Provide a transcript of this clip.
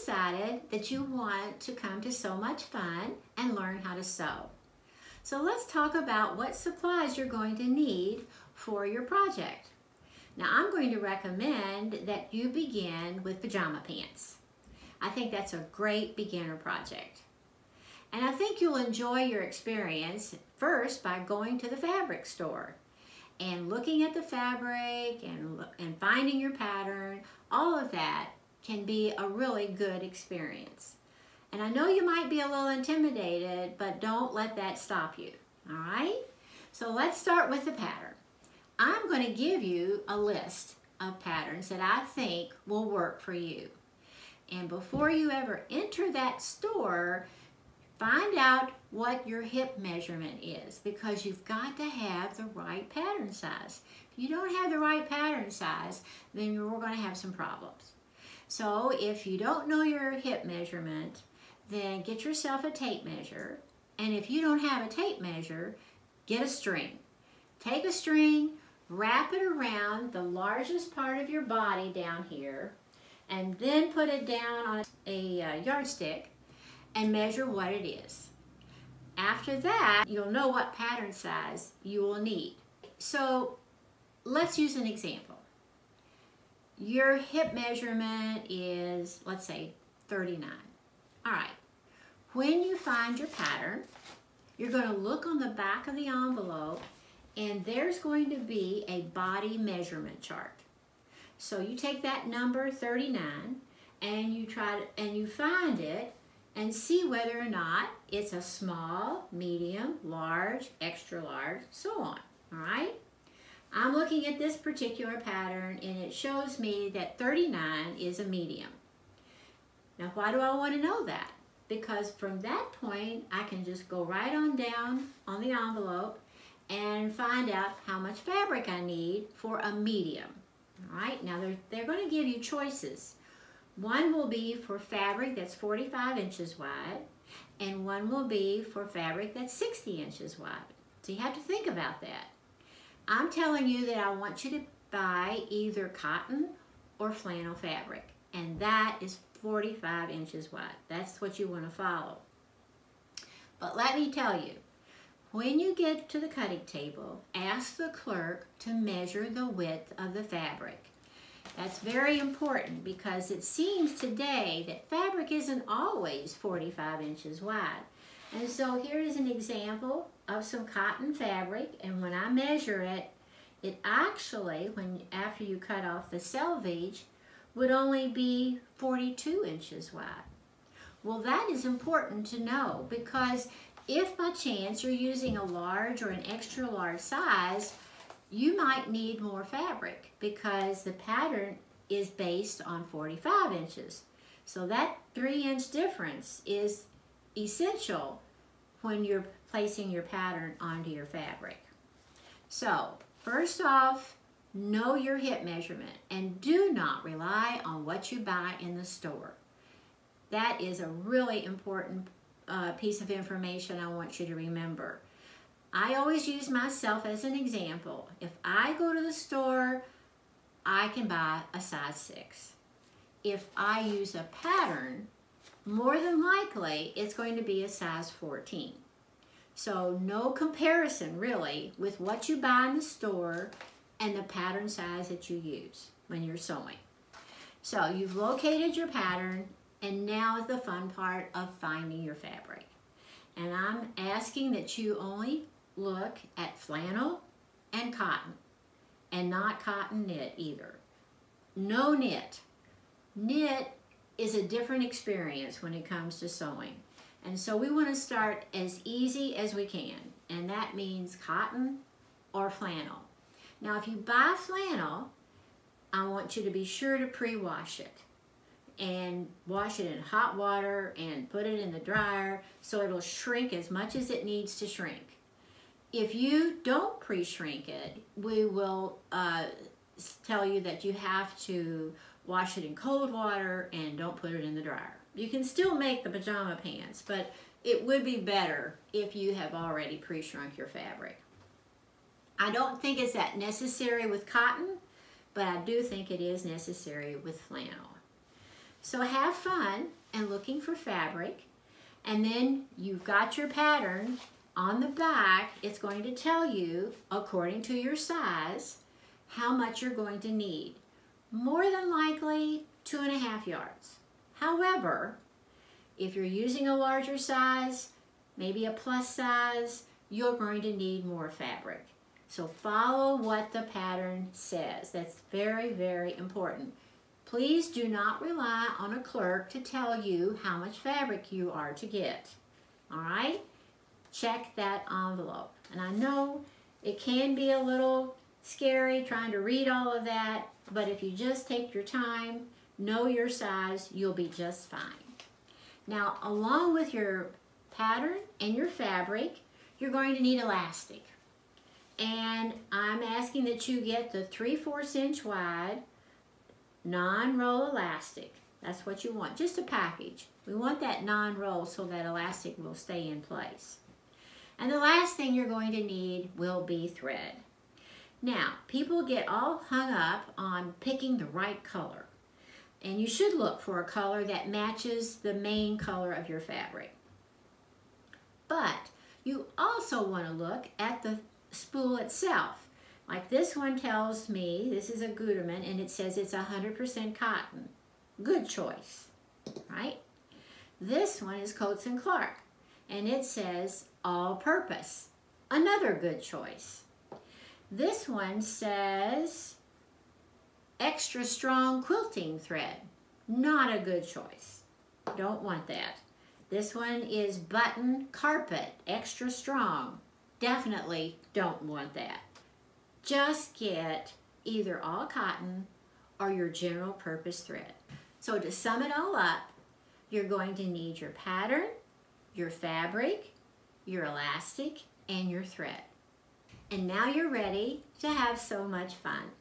decided that you want to come to So Much Fun and learn how to sew. So let's talk about what supplies you're going to need for your project. Now I'm going to recommend that you begin with pajama pants. I think that's a great beginner project. And I think you'll enjoy your experience first by going to the fabric store and looking at the fabric and finding your pattern. All of that can be a really good experience. And I know you might be a little intimidated, but don't let that stop you, all right? So let's start with the pattern. I'm going to give you a list of patterns that I think will work for you. And before you ever enter that store, find out what your hip measurement is, because you've got to have the right pattern size. If you don't have the right pattern size, then you're going to have some problems. So if you don't know your hip measurement, then get yourself a tape measure. And if you don't have a tape measure, get a string. Take a string, wrap it around the largest part of your body down here, and then put it down on a yardstick and measure what it is. After that, you'll know what pattern size you will need. So let's use an example. Your hip measurement is, let's say, 39. All right, when you find your pattern, you're going to look on the back of the envelope, and there's going to be a body measurement chart. So you take that number 39 and you find it and see whether or not it's a small, medium, large, extra large, so on, all right? I'm looking at this particular pattern and it shows me that 39 is a medium. Now why do I want to know that? Because from that point, I can just go right on down on the envelope and find out how much fabric I need for a medium. All right, now they're going to give you choices. One will be for fabric that's 45 inches wide, and one will be for fabric that's 60 inches wide. So you have to think about that. I'm telling you that I want you to buy either cotton or flannel fabric, and that is 45 inches wide. That's what you want to follow. But let me tell you, when you get to the cutting table, ask the clerk to measure the width of the fabric. That's very important because it seems today that fabric isn't always 45 inches wide. And so here is an example of some cotton fabric, and when I measure it, it actually, after you cut off the selvage, would only be 42 inches wide. Well, that is important to know, because if by chance you're using a large or an extra large size, you might need more fabric because the pattern is based on 45 inches. So that 3-inch difference is essential when you're placing your pattern onto your fabric. So first off, know your hip measurement and do not rely on what you buy in the store. That is a really important piece of information I want you to remember. I always use myself as an example. If I go to the store, I can buy a size 6. If I use a pattern, more than likely it's going to be a size 14. So no comparison really with what you buy in the store and the pattern size that you use when you're sewing. So you've located your pattern, and now is the fun part of finding your fabric. And I'm asking that you only look at flannel and cotton, and not cotton knit either. No knit. Knit is a different experience when it comes to sewing. And so we want to start as easy as we can, and that means cotton or flannel. Now if you buy flannel, I want you to be sure to pre-wash it and wash it in hot water and put it in the dryer so it'll shrink as much as it needs to shrink. If you don't pre-shrink it, we will tell you that you have to wash it in cold water and don't put it in the dryer. You can still make the pajama pants, but it would be better if you have already pre-shrunk your fabric. I don't think it's that necessary with cotton, but I do think it is necessary with flannel. So have fun and looking for fabric, and then you've got your pattern. On the back, it's going to tell you, according to your size, how much you're going to need. More than likely, 2.5 yards. However, if you're using a larger size, maybe a plus size, you're going to need more fabric. So follow what the pattern says. That's very, very important. Please do not rely on a clerk to tell you how much fabric you are to get. All right? Check that envelope. And I know it can be a little scary trying to read all of that, but if you just take your time, know your size, you'll be just fine. Now, along with your pattern and your fabric, you're going to need elastic. And I'm asking that you get the 3/4 inch wide non-roll elastic. That's what you want, just a package. We want that non-roll so that elastic will stay in place. And the last thing you're going to need will be thread. Now, people get all hung up on picking the right color. And you should look for a color that matches the main color of your fabric. But you also want to look at the spool itself. Like this one tells me, this is a Gutermann, and it says it's 100% cotton. Good choice, right? This one is Coats & Clark, and it says all-purpose. Another good choice. This one says extra strong quilting thread. Not a good choice. Don't want that. This one is button carpet, extra strong. Definitely don't want that. Just get either all cotton or your general purpose thread. So to sum it all up, you're going to need your pattern, your fabric, your elastic, and your thread. And now you're ready to have so much fun.